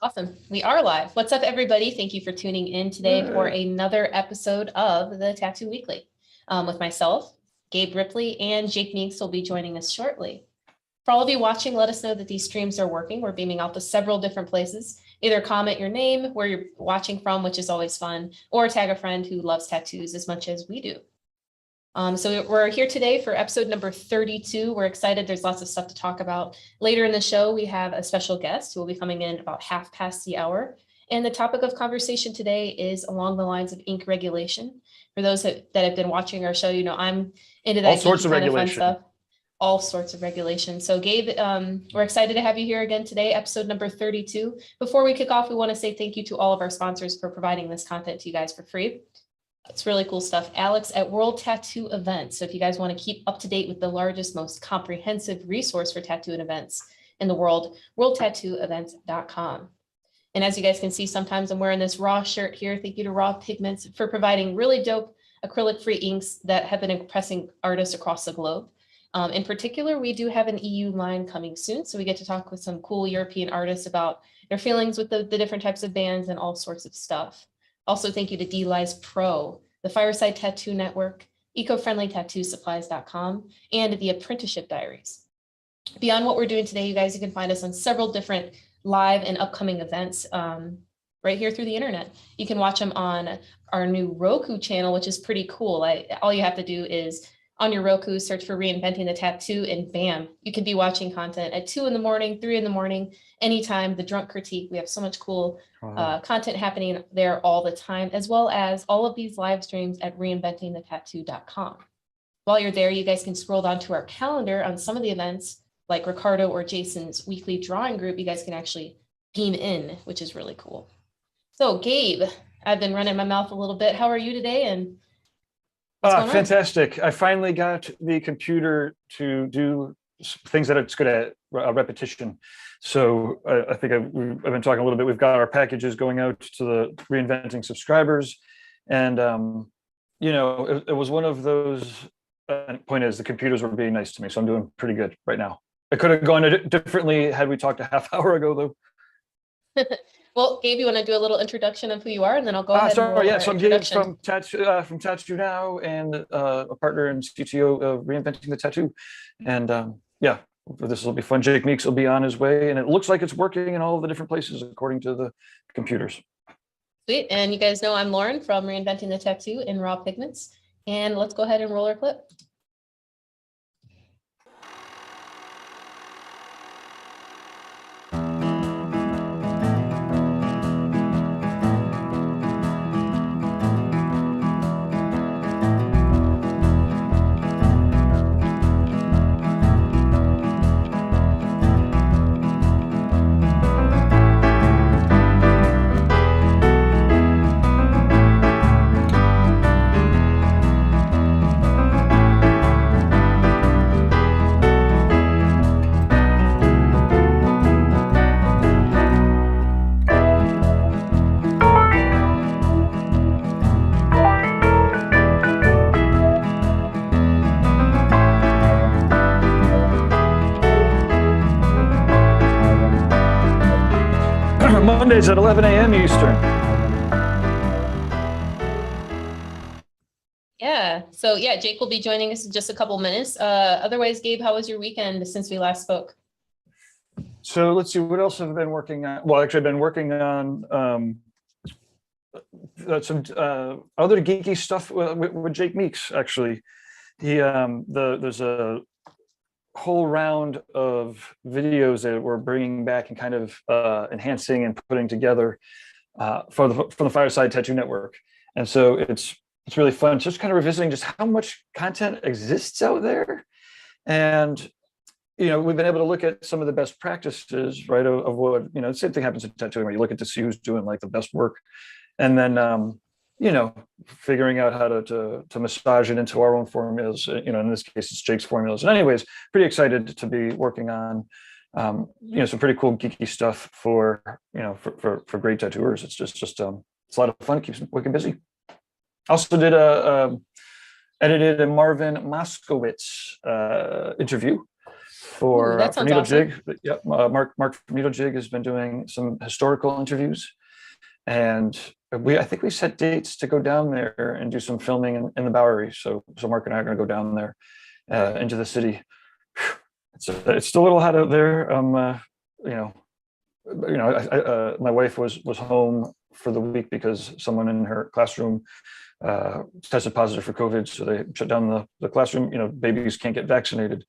Awesome. We are live. What's up, everybody? Thank you for tuning in today for another episode of the Tattoo Weekly with myself, Gabe Ripley, and Jake Meeks will be joining us shortly. For all of you watching, let us know that these streams are working. We're beaming out to several different places. Either comment your name, where you're watching from, which is always fun, or tag a friend who loves tattoos as much as we do. So we're here today for episode number 32. We're excited. There's lots of stuff to talk about. Later in the show, we have a special guest who will be coming in about half past the hour. And the topic of conversation today is along the lines of ink regulation. For those that have been watching our show, you know, I'm into that all sorts of regulation. Fun stuff. All sorts of regulation. So Gabe, we're excited to have you here again today, episode number 32. Before we kick off, we want to say thank you to all of our sponsors for providing this content to you guys for free. It's really cool stuff. Alex at World Tattoo Events. So if you guys want to keep up to date with the largest, most comprehensive resource for tattoo and events in the world, worldtattooevents.com. And as you guys can see, sometimes I'm wearing this Raw shirt here. Thank you to Raw Pigments for providing really dope acrylic-free inks that have been impressing artists across the globe. In particular, we do have an EU line coming soon. So we get to talk with some cool European artists about their feelings with the different types of bands and all sorts of stuff. Also, thank you to DLize Pro, the Fireside Tattoo Network, ecofriendlytattoosupplies.com, and the Apprenticeship Diaries. Beyond what we're doing today, you guys, you can find us on several different live and upcoming events right here through the internet. You can watch them on our new Roku channel, which is pretty cool. All you have to do is on your Roku, search for Reinventing the Tattoo, and bam, you can be watching content at 2 in the morning, 3 in the morning, anytime. The Drunk Critique, we have so much cool content happening there all the time, as well as all of these live streams at reinventingthetattoo.com. While you're there, you guys can scroll down to our calendar on some of the events, like Ricardo or Jason's weekly drawing group. You guys can actually beam in, which is really cool. So Gabe, I've been running my mouth a little bit. How are you today? And fantastic. I finally got the computer to do things that it's good at, repetition. So I think I've been talking a little bit. We've got our packages going out to the Reinventing subscribers. And, you know, it was one of those, point is the computers were being nice to me. So I'm doing pretty good right now. It could have gone differently had we talked a half hour ago, though. Well, Gabe, you want to do a little introduction of who you are, and then I'll go ahead. Sorry, yeah. So I'm Gabe from Tattoo Now, and a partner and CTO of Reinventing the Tattoo. And yeah, this will be fun. Jake Meeks will be on his way, and it looks like it's working in all of the different places according to the computers. Sweet. And you guys know I'm Lauren from Reinventing the Tattoo in Raw Pigments. And let's go ahead and roll our clip. Mondays at 11 a.m. Eastern. Yeah. So yeah, Jake will be joining us in just a couple minutes. Otherwise, Gabe, how was your weekend since we last spoke? So let's see, what else have I been working on? Well, actually, I've been working on some other geeky stuff with Jake Meeks. Actually, there's a whole round of videos that we're bringing back and kind of enhancing and putting together from the Fireside Tattoo Network. And so it's really fun just kind of revisiting just how much content exists out there. And, you know, we've been able to look at some of the best practices, right, of what, you know, the same thing happens in tattooing where you look at to see who's doing like the best work. And then, you know, figuring out how to massage it into our own formulas, you know, in this case, it's Jake's formulas. And anyways, pretty excited to be working on, you know, some pretty cool geeky stuff for, you know, for great tattooers. It's just it's a lot of fun. It keeps me wicked busy. Also did edited a Marvin Moskowitz interview for that sounds Needle awesome. Jig. Yep, Mark from Needle Jig has been doing some historical interviews, and I think we set dates to go down there and do some filming in the Bowery. So Mark and I are going to go down there into the city. It's still a little hot out there. My wife was home for the week because someone in her classroom tested positive for COVID, so they shut down the classroom. Babies can't get vaccinated,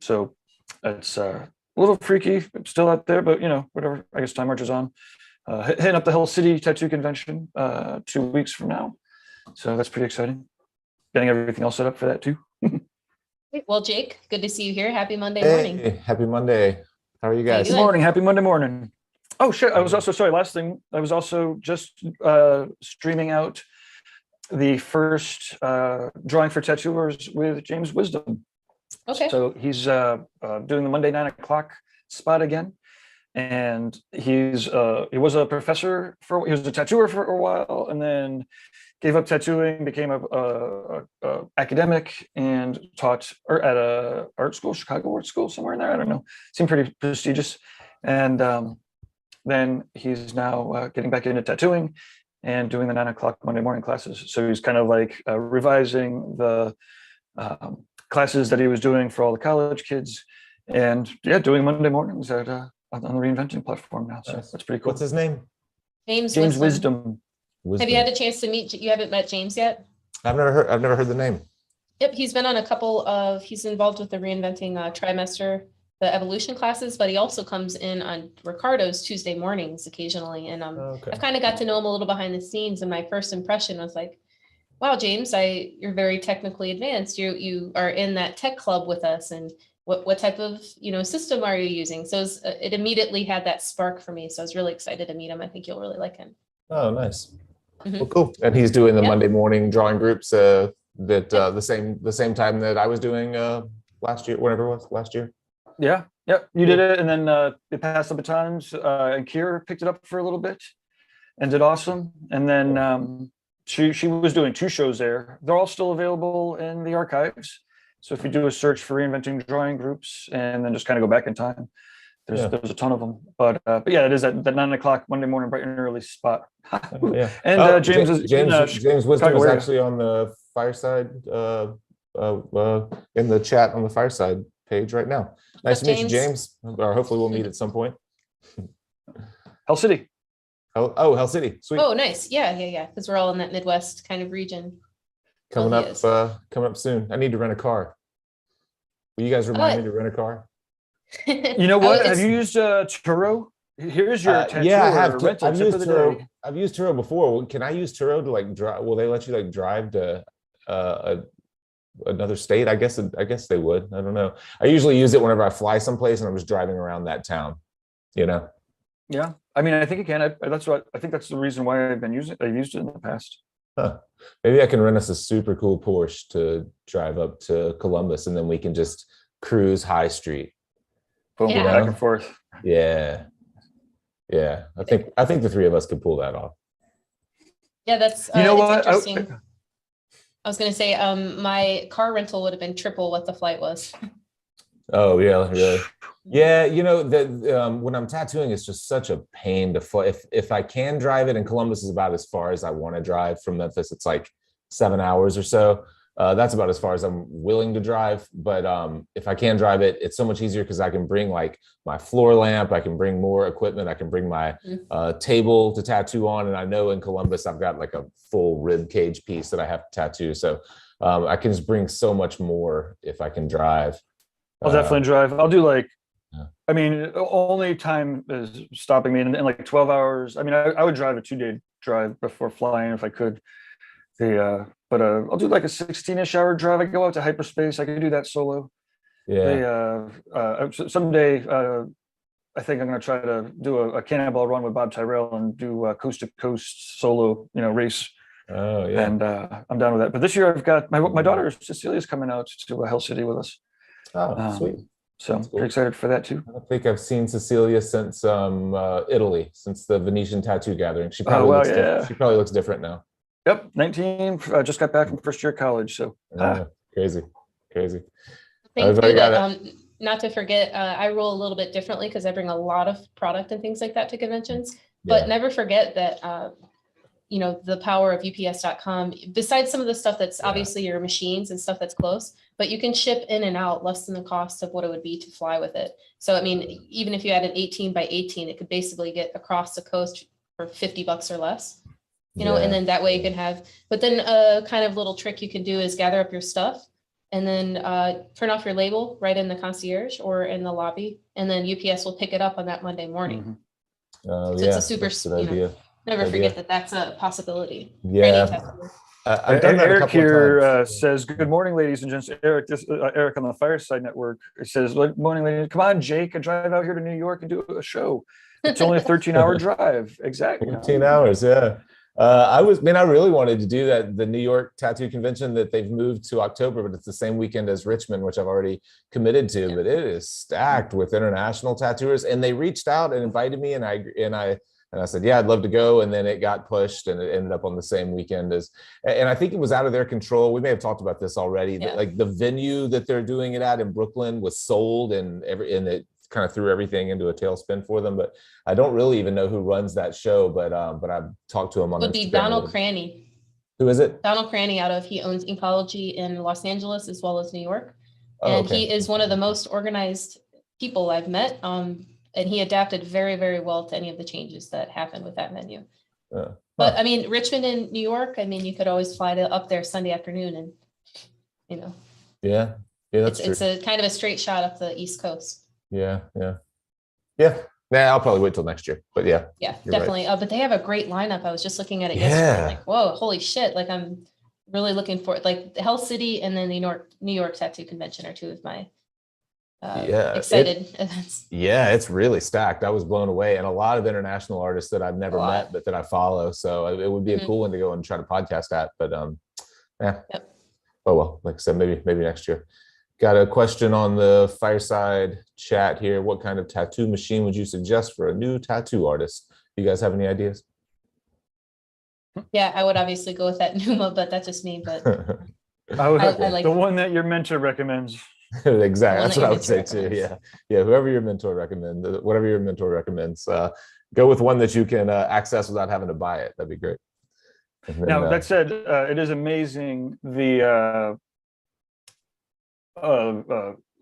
so it's a little freaky still out there. But whatever. I guess time marches on. Hitting up the Hell City Tattoo Convention 2 weeks from now, so that's pretty exciting. Getting everything all set up for that too. Well, Jake, good to see you here. Happy Monday Hey, morning. happy Monday. How are you guys? doing? Good morning. Happy Monday morning. Oh shit! I was also sorry. Last thing, I was also just streaming out the first drawing for tattooers with James Wisdom. Okay. So he's doing the Monday 9 o'clock spot again, and he was a professor he was a tattooer for a while, and then gave up tattooing, became a academic, and taught at a art school, Chicago Art School, somewhere in there. I don't know. Seemed pretty prestigious, and then he's now getting back into tattooing and doing the 9 o'clock Monday morning classes. So he's kind of like revising the classes that he was doing for all the college kids, and doing Monday mornings on the Reinventing platform now. So Nice. that's pretty cool. What's his name? James Wisdom. Have you had a chance to meet? You haven't met James yet? I've never heard the name. Yep, he's been on a couple of. He's involved with the Reinventing trimester, the evolution classes, but he also comes in on Ricardo's Tuesday mornings occasionally. And Okay. I've kind of got to know him a little behind the scenes. And my first impression was like, wow, James, you're very technically advanced. You are in that tech club with us. And what type of system are you using? So it immediately had that spark for me. So I was really excited to meet him. I think you'll really like him. Oh, nice. Mhm. Well, cool. And he's doing the Yeah. Monday morning drawing groups the same time that I was doing last year, whatever it was last year. Yeah, yep. You did it, and then they passed the batons, and Kira picked it up for a little bit, and did awesome. And then she was doing 2 shows there. They're all still available in the archives. So if you do a search for Reinventing Drawing Groups, and then just kind of go back in time, there's a ton of them. But yeah, it is that 9 o'clock Monday morning, bright and early spot. Yeah. And James James Wisdom Chicago is area. actually on the Fireside in the chat on the Fireside page right now. Nice to meet you, James. Or hopefully we'll meet at some point. Hell City. Oh, Hell City. Sweet. Oh, nice. Yeah. Because we're all in that Midwest kind of region. Coming he up soon. I need to rent a car. Will you guys remind me to rent a car? You know what? Have you used Turo? Here's your tattoo. Yeah, I have. Rental I've tip used of the Turo. day. I've used Turo before. Can I use Turo to like drive? Will they let you like drive to another state? I guess they would. I don't know. I usually use it whenever I fly someplace and I'm just driving around that town. Yeah, I mean, I think you can. I think that's the reason why I've used it in the past. Huh. Maybe I can rent us a super cool Porsche to drive up to Columbus, and then we can just cruise High Street. Boom, Yeah. back and forth. Yeah. I think the 3 of us could pull that off. Yeah, that's You know it's what? interesting. I was going to say, my car rental would have been triple what the flight was. Oh yeah, really. Yeah, when I'm tattooing, it's just such a pain to fly. If I can drive it, and Columbus is about as far as I want to drive from Memphis. It's like 7 hours or so. That's about as far as I'm willing to drive. But if I can drive it, it's so much easier because I can bring like my floor lamp, I can bring more equipment, I can bring my table to tattoo on. And I know in Columbus, I've got like a full rib cage piece that I have to tattoo. So I can just bring so much more if I can drive. I'll definitely drive. I'll do like, Yeah. I mean, only time is stopping me in like 12 hours. I mean, I would drive a 2-day drive before flying if I could. But I'll do like a 16-ish hour drive. I go out to hyperspace. I can do that solo. Yeah. Someday, I think I'm going to try to do a cannonball run with Bob Tyrell and do a coast to coast solo, race. Oh yeah. And I'm down with that. But this year I've got my daughter Cecilia's coming out to Hell City with us. Oh, sweet. So I'm That's cool. pretty excited for that too. I don't think I've seen Cecilia since Italy, since the Venetian tattoo gathering. She probably looks different now. Yep, 19. Just got back from first year of college. So Crazy. Thank you. not to forget, I roll a little bit differently because I bring a lot of product and things like that to conventions. But never forget that, you know, the power of UPS.com, besides some of the stuff that's obviously your machines and stuff that's close, but you can ship in and out less than the cost of what it would be to fly with it. So, I mean, even if you had an 18 by 18, it could basically get across the coast for $50 or less, you know, and then that way you can have, but then a kind of little trick you can do is gather up your stuff and then turn off your label right in the concierge or in the lobby, and then UPS will pick it up on that Monday morning. So it's a super, that's a good idea. Never forget that that's a possibility. Yeah. I've done that a Eric couple here of times. says, "Good morning, ladies and gents." Eric, Eric on the Fireside Network. It says, "Good morning, ladies. Come on, Jake, and drive out here to New York and do a show. It's only a 13-hour drive." Exactly. 13 hours, yeah. I really wanted to do that, the New York Tattoo Convention that they've moved to October, but it's the same weekend as Richmond, which I've already committed to. But it is stacked with international tattooers, and they reached out and invited me, and I said, yeah, I'd love to go. And then it got pushed and it ended up on the same weekend and I think it was out of their control. We may have talked about this already. Like the venue that they're doing it at in Brooklyn was sold and it kind of threw everything into a tailspin for them. But I don't really even know who runs that show, but I've talked to him on Instagram. Would be Donald Cranny. Who is it? Donald Cranny he owns Inkology in Los Angeles as well as New York. Oh, and he is one of the most organized people I've met. And he adapted very, very well to any of the changes that happened with that menu. But I mean, Richmond and New York, I mean, you could always fly up there Sunday afternoon and, you know. Yeah, that's true. It's a kind of a straight shot up the East Coast. Yeah. I'll probably wait till next year, but yeah. Yeah, definitely. Right. But they have a great lineup. I was just looking at it yesterday. Like, whoa, holy shit. Like, I'm really looking for like the Hell City and then the New York Tattoo Convention are two of my excited events. Yeah, it's really stacked. I was blown away, and a lot of international artists that I've never met but that I follow. So it would be a cool one to go and try to podcast at. But oh well, like I said, maybe next year. Got a question on the Fireside chat here. What kind of tattoo machine would you suggest for a new tattoo artist? You guys have any ideas? Yeah, I would obviously go with that Numa, but that's just me. But I like the one that your mentor recommends. Exactly, that's what I would say too. Yeah. Whoever your mentor recommends, whatever your mentor recommends, go with one that you can access without having to buy it. That'd be great. Then, now that said, it is amazing the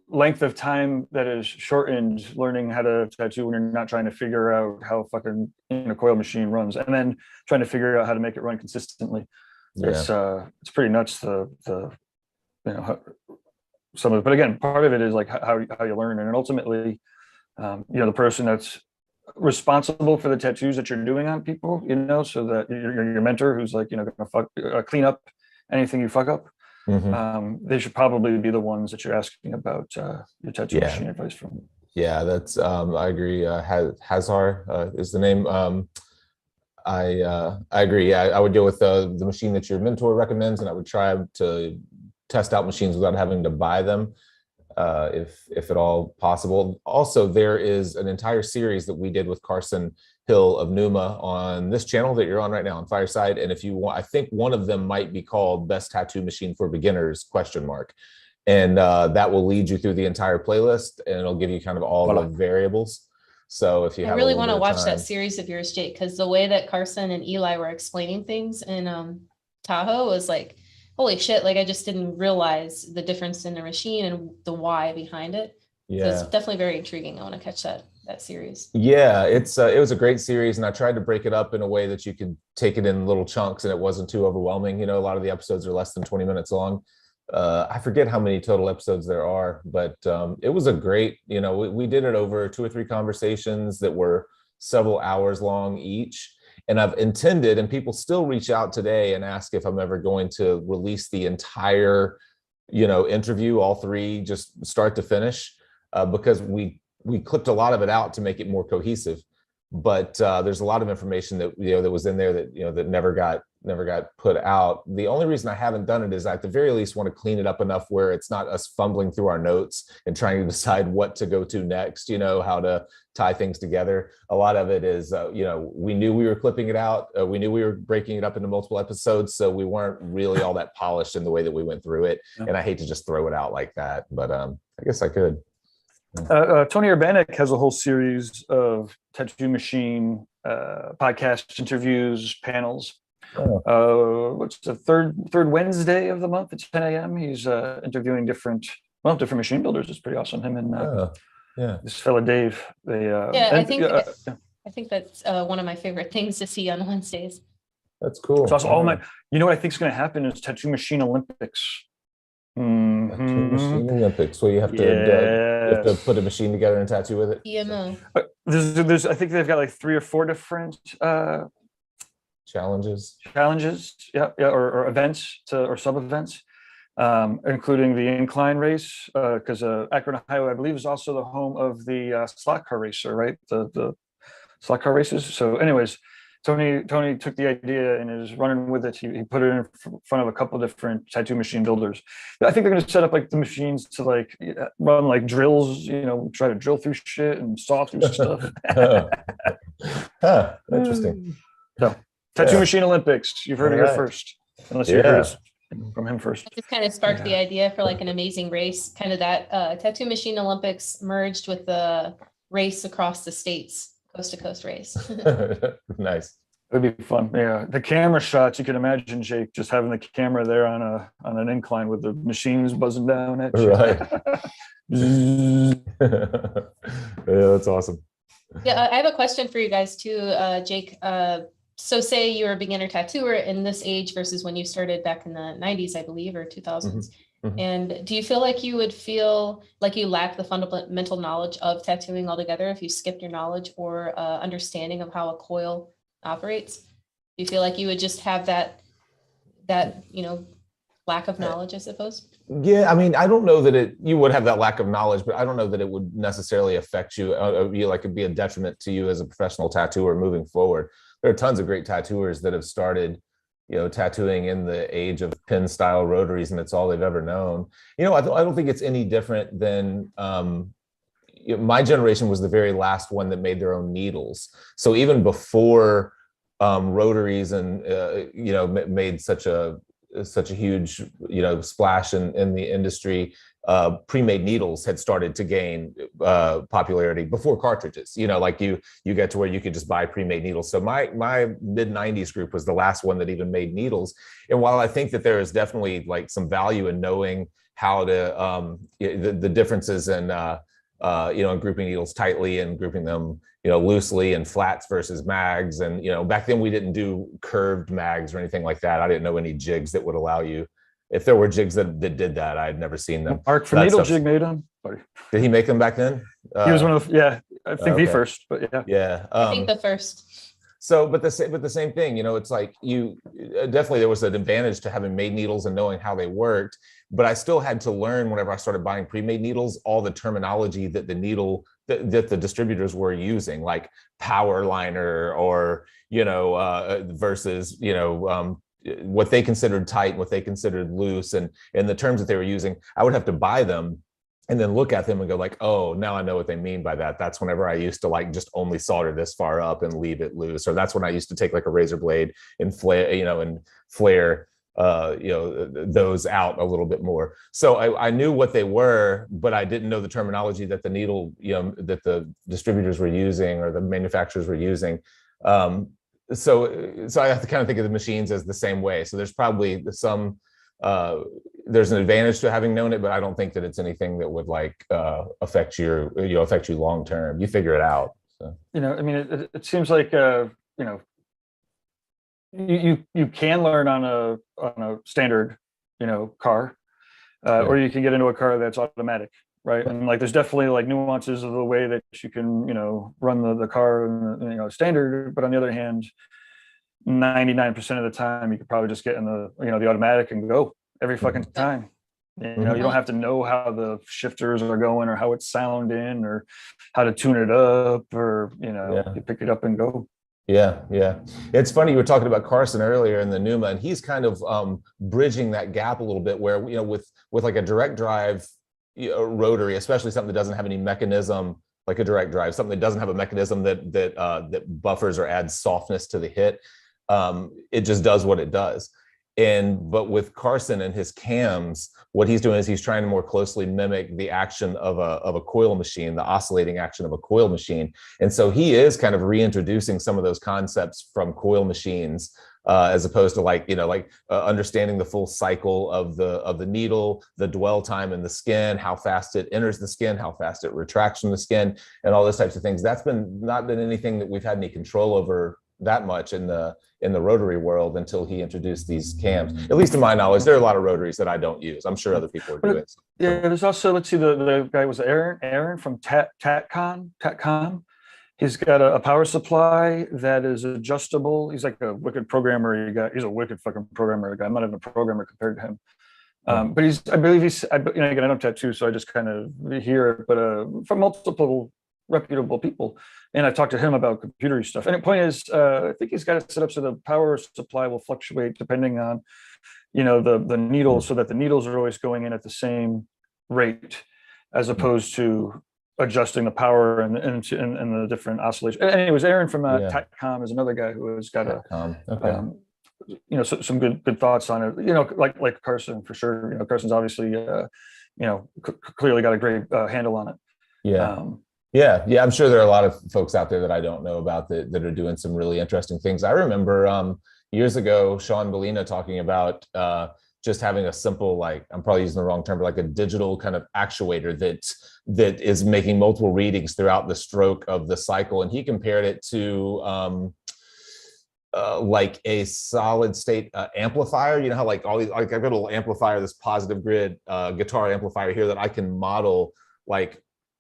length of time that is shortened learning how to tattoo when you're not trying to figure out how fucking a coil machine runs, and then trying to figure out how to make it run consistently. It's pretty nuts. Some of it, but again, part of it is like how you learn, and ultimately, the person that's responsible for the tattoos that you're doing on people, so that your mentor, who's like, gonna clean up anything you fuck up. They should probably be the ones that you're asking about your tattoo machine advice from. Yeah, that's I agree. Hazar is the name. I agree. Yeah, I would go with the machine that your mentor recommends, and I would try to test out machines without having to buy them, if at all possible. Also, there is an entire series that we did with Carson Hill of Numa on this channel that you're on right now on Fireside. And if you want, I think one of them might be called Best Tattoo Machine for Beginners ? And that will lead you through the entire playlist, and it'll give you kind of all the variables. So if you have, I really want to watch that series of yours, Jake, because the way that Carson and Eli were explaining things in Tahoe was like, holy shit, like I just didn't realize the difference in the machine and the why behind it. So it's definitely very intriguing. I want to catch that series. Yeah, it was a great series, and I tried to break it up in a way that you could take it in little chunks and it wasn't too overwhelming. A lot of the episodes are less than 20 minutes long. I forget how many total episodes there are, but it was a great, we did it over 2 or 3 conversations that were several hours long each. And I've intended, and people still reach out today and ask if I'm ever going to release the entire, interview, all 3, just start to finish, because we clipped a lot of it out to make it more cohesive. But there's a lot of information that that was in there that that never got put out. The only reason I haven't done it is I, at the very least, want to clean it up enough where it's not us fumbling through our notes and trying to decide what to go to next, how to tie things together. A lot of it is, we knew we were clipping it out. We knew we were breaking it up into multiple episodes. So we weren't really all that polished in the way that we went through it. And I hate to just throw it out like that, but I guess I could. Tony Urbanek has a whole series of Tattoo Machine podcast interviews, panels. What's the third Wednesday of the month at 10 a.m. He's interviewing different machine builders. It's pretty awesome. Him and this fella Dave. I think that's one of my favorite things to see on Wednesdays. That's cool. It's also you know what I think is going to happen is Tattoo Machine Olympics. Tattoo Machine Olympics, where you have to put a machine together and tattoo with it. EMO. There's I think they've got like 3 or 4 different challenges, or events or sub events, including the incline race, because Akron, Ohio, I believe, is also the home of the slot car racer, right? The slot car races. So anyways, Tony took the idea and is running with it. He put it in front of a couple of different tattoo machine builders. I think they're going to set up like the machines to like run like drills, try to drill through shit and saw through stuff. Interesting. So Tattoo Machine Olympics, you've heard it here first, unless you heard it from him first. It just kind of sparked the idea for like an amazing race, kind of that Tattoo Machine Olympics merged with the race across the states. Coast to coast race. Nice. It'd be fun. Yeah, the camera shots, you can imagine Jake just having the camera there on an incline with the machines buzzing down at you. Right. That's awesome. Yeah, I have a question for you guys too, Jake. So say you're a beginner tattooer in this age versus when you started back in the 90s, I believe, or 2000s. Mm-hmm. And do you feel like you would feel like you lack the fundamental knowledge of tattooing altogether if you skipped your knowledge or understanding of how a coil operates? Do you feel like you would just have that lack of knowledge, I suppose? Yeah, I mean, I don't know that you would have that lack of knowledge, but I don't know that it would necessarily affect you, it'd be a detriment to you as a professional tattooer moving forward. There are tons of great tattooers that have started tattooing in the age of pin style rotaries, and it's all they've ever known. I don't think it's any different than my generation was the very last one that made their own needles. So even before rotaries and made such a huge splash in the industry, pre-made needles had started to gain popularity before cartridges. Like you get to where you could just buy pre-made needles. So my mid 90s group was the last one that even made needles. And while I think that there is definitely like some value in knowing how to the differences in in grouping needles tightly and grouping them loosely, and flats versus mags, and back then we didn't do curved mags or anything like that. I didn't know any jigs that would allow you. If there were jigs that did that, I had never seen them. Mark from Needle Jig made them. Did he make them back then? He was one of I think the first, but yeah. Yeah. I think the first. So, but the same thing, it's like definitely there was an advantage to having made needles and knowing how they worked, but I still had to learn whenever I started buying pre-made needles, all the terminology that the needle that the distributors were using, like power liner or, versus, what they considered tight, what they considered loose, and the terms that they were using. I would have to buy them and then look at them and go like, oh, now I know what they mean by that. That's whenever I used to like just only solder this far up and leave it loose. Or that's when I used to take like a razor blade and flare, those out a little bit more. So I knew what they were, but I didn't know the terminology that the needle, that the distributors were using or the manufacturers were using. So I have to kind of think of the machines as the same way. So there's probably some, there's an advantage to having known it, but I don't think that it's anything that would like affect you long term. You figure it out. So. It seems like you can learn on a standard car, or you can get into a car that's automatic, right? And like there's definitely like nuances of the way that you can run the car and standard, but on the other hand, 99% of the time you could probably just get in the automatic and go every fucking time. You don't have to know how the shifters are going or how it's sounding or how to tune it up, or you pick it up and go. Yeah. It's funny, you were talking about Carson earlier in the Numa, and he's kind of bridging that gap a little bit where with like a direct drive rotary, especially something that doesn't have any mechanism like a direct drive, something that doesn't have a mechanism that buffers or adds softness to the hit. It just does what it does. But with Carson and his cams, what he's doing is he's trying to more closely mimic the action of a coil machine, the oscillating action of a coil machine. And so he is kind of reintroducing some of those concepts from coil machines, as opposed to understanding the full cycle of the needle, the dwell time in the skin, how fast it enters the skin, how fast it retracts from the skin, and all those types of things. That's not been anything that we've had any control over that much in the rotary world until he introduced these cams. At least to my knowledge, there are a lot of rotaries that I don't use. I'm sure other people are doing. Yeah, there's also, let's see, the guy was Aaron from Tatcom. He's got a power supply that is adjustable. He's like a wicked programmer. He's a wicked fucking programmer. I'm not even a programmer compared to him. But I believe again, I don't tattoo, so I just kind of hear it, but from multiple reputable people. And I talked to him about computer stuff. And the point is, I think he's got it set up so the power supply will fluctuate depending on, the needles, so that the needles are always going in at the same rate, as opposed to adjusting the power and the different oscillations. Anyways, Aaron from Tatcom is another guy who has got some good thoughts on it. Like Carson for sure. Carson's obviously clearly got a great handle on it. Yeah, I'm sure there are a lot of folks out there that I don't know about that are doing some really interesting things. I remember years ago, Sean Bellina talking about just having a simple, I'm probably using the wrong term, but like a digital kind of actuator that is making multiple readings throughout the stroke of the cycle. And he compared it to like a solid state amplifier. You know how all these, I've got a little amplifier, this positive grid guitar amplifier here that I can model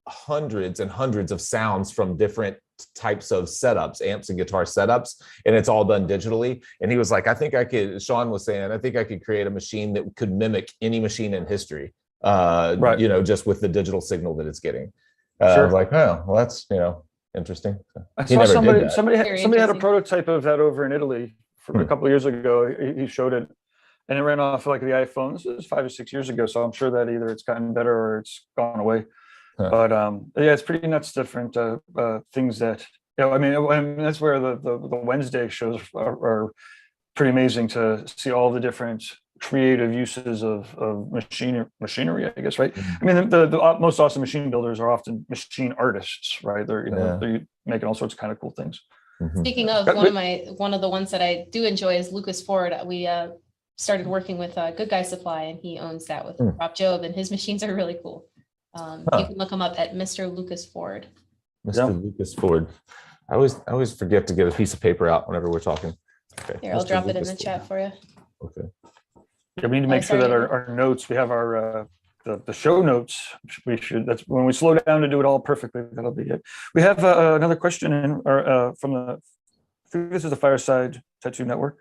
hundreds and hundreds of sounds from different types of setups, amps and guitar setups, and it's all done digitally. And he was like, Sean was saying, I think I could create a machine that could mimic any machine in history, just with the digital signal that it's getting. I was like, oh, well, that's, interesting. I saw somebody had a prototype of that over in Italy from a couple of years ago. He showed it, and it ran off like the iPhone. This was 5 or 6 years ago, so I'm sure that either it's gotten better or it's gone away. But it's pretty nuts. Different things that I mean that's where the Wednesday shows are pretty amazing to see all the different creative uses of machinery. I guess, right? I mean, the most awesome machine builders are often machine artists, right? They're making all sorts of kind of cool things. Speaking of one of the ones that I do enjoy is Lucas Ford. We started working with Good Guy Supply, and he owns that with Rob Job, and his machines are really cool. You can look him up at Mr. Lucas Ford. Lucas Ford. I always forget to get a piece of paper out whenever we're talking. Okay. Here, I'll drop it in the chat for you. Okay. Yeah, we need to make sure that our notes, we have our the show notes. That's when we slow down to do it all perfectly. That'll be it. We have another question from this is the Fireside Tattoo Network.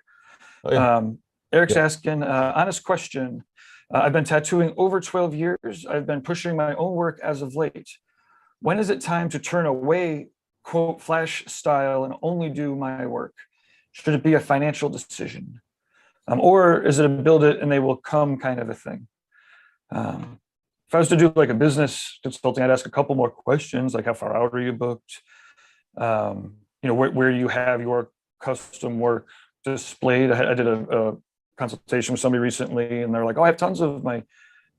Eric's asking, honest question. I've been tattooing over 12 years. I've been pushing my own work as of late. When is it time to turn away, quote, flash style and only do my work? Should it be a financial decision? Or is it a build it and they will come kind of a thing? If I was to do like a business consulting, I'd ask a couple more questions, like how far out are you booked? Where you have your custom work displayed. I did a consultation with somebody recently, and they're like, oh, I have tons of my,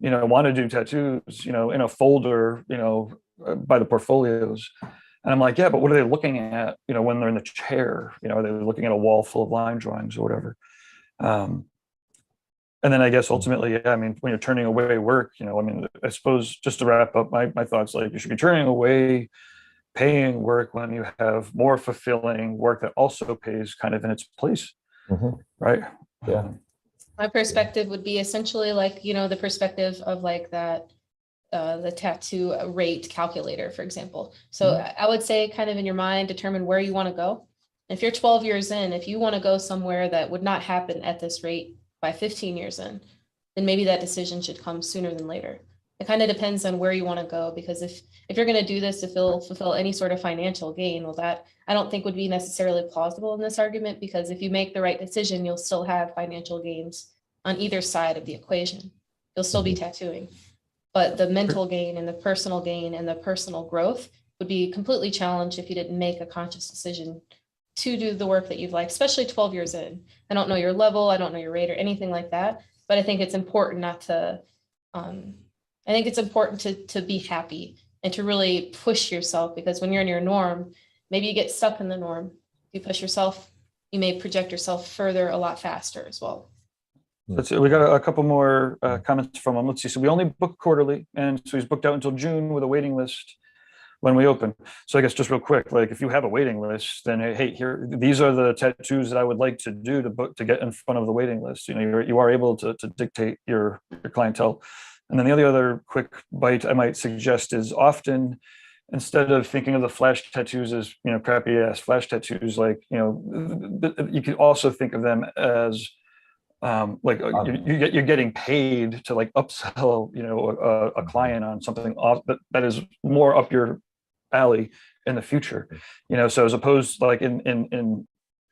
want to do tattoos, in a folder, by the portfolios. And I'm like, yeah, but what are they looking at, when they're in the chair? Are they looking at a wall full of line drawings or whatever? And then I guess ultimately, when you're turning away work, I suppose just to wrap up my thoughts, like you should be turning away paying work when you have more fulfilling work that also pays kind of in its place. Right. Yeah. My perspective would be essentially like, the perspective of like that, the tattoo rate calculator, for example. So I would say kind of in your mind, determine where you want to go. If you're 12 years in, if you want to go somewhere that would not happen at this rate by 15 years in, then maybe that decision should come sooner than later. It kind of depends on where you want to go, because if you're going to do this to fulfill any sort of financial gain, well, that I don't think would be necessarily plausible in this argument, because if you make the right decision, you'll still have financial gains on either side of the equation. You'll still be tattooing, but the mental gain and the personal gain and the personal growth would be completely challenged if you didn't make a conscious decision to do the work that you'd like, especially 12 years in. I don't know your level, I don't know your rate or anything like that, but I think it's important not to, I think it's important to be happy and to really push yourself, because when you're in your norm, maybe you get stuck in the norm. If you push yourself, you may project yourself further a lot faster as well. Let's see, we got a couple more comments from him. Let's see. So we only book quarterly, and so he's booked out until June with a waiting list when we open. So I guess just real quick, like if you have a waiting list, then hey, here, these are the tattoos that I would like to do to book to get in front of the waiting list. You know, you are able to dictate your clientele. And then the other quick bite I might suggest is often, instead of thinking of the flash tattoos as, you know, crappy ass flash tattoos, like, you know, you could also think of them as you're getting paid to like upsell, you know, a client on something off that is more up your alley in the future, you know. So as opposed, like in